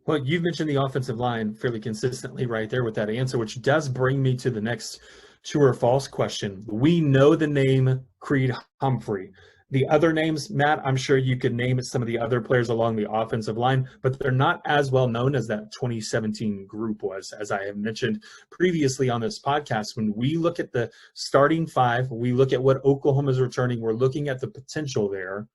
Well, you've mentioned the offensive line fairly consistently right there with that answer, which does bring me to the next true or false question. We know the name Creed Humphrey. The other names, Matt, I'm sure you could name some of the other players along the offensive line, but they're not as well known as that 2017 group was, as I have mentioned previously on this podcast. When we look at the starting five, we look at what Oklahoma is returning, we're looking at the potential there.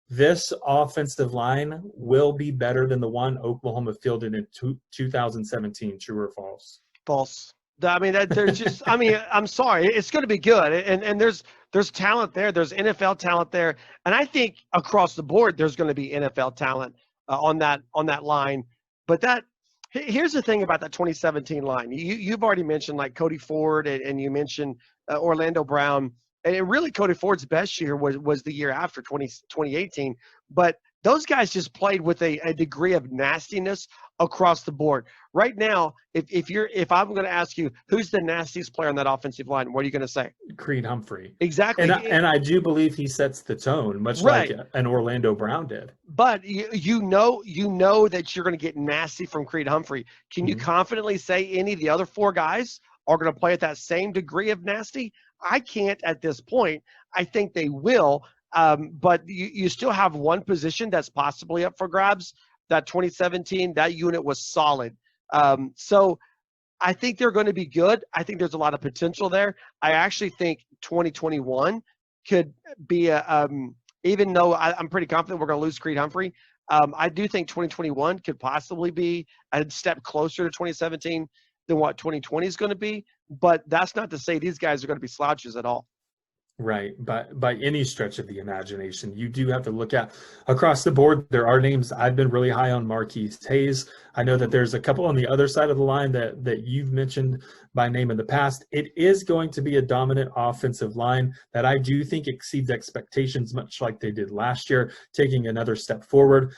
This offensive line will be better than the one Oklahoma fielded in 2017. True or false? False. I mean, there's just. I mean, I'm sorry. It's going to be good, and there's talent there. There's NFL talent there, and I think across the board there's going to be NFL talent on that line. But here's the thing about that 2017 line. You've already mentioned like Cody Ford, and you mentioned Orlando Brown. And really, Cody Ford's best year was the year after 2018. But those guys just played with a degree of nastiness across the board. Right now, if I'm going to ask you who's the nastiest player on that offensive line, what are you going to say? Creed Humphrey. Exactly. And I do believe he sets the tone, much right. like an Orlando Brown did. But you know that you're going to get nasty from Creed Humphrey. Can you confidently say any of the other four guys are going to play at that same degree of nasty? I can't at this point. I think they will, but you still have one position that's possibly up for grabs. That 2017, that unit was solid. So I think they're going to be good. I think there's a lot of potential there. I actually think 2021 could be even though I'm pretty confident we're going to lose Creed Humphrey, I do think 2021 could possibly be a step closer to 2017 than what 2020 is going to be. But that's not to say these guys are going to be slouches at all. Right. By any stretch of the imagination, you do have to look at across the board. There are names. I've been really high on Marquise Hayes. I know that there's a couple on the other side of the line that you've mentioned by name in the past. It is going to be a dominant offensive line that I do think exceeds expectations, much like they did last year, taking another step forward.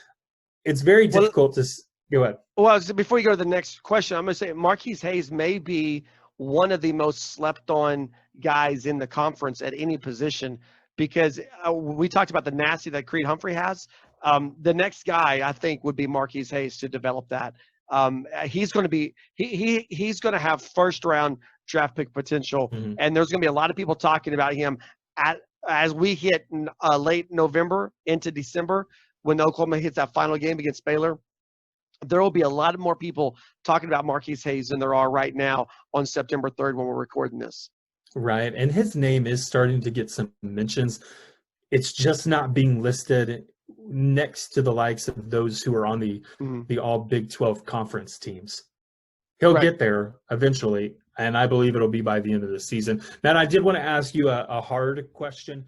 It's very difficult to go ahead. Well, before you go to the next question, I'm going to say Marquise Hayes may be one of the most slept on guys in the conference at any position, because we talked about the nasty that Creed Humphrey has. The next guy I think would be Marquise Hayes to develop that. He's going to be he's going to have first round draft pick potential, and there's going to be a lot of people talking about him as we hit late November into December when Oklahoma hits that final game against Baylor. There will be a lot more people talking about Marquise Hayes than there are right now on September 3rd when we're recording this. Right, and his name is starting to get some mentions. It's just not being listed next to the likes of those who are on the all Big 12 conference teams. He'll get there eventually, and I believe it'll be by the end of the season. Matt, I did want to ask you a hard question.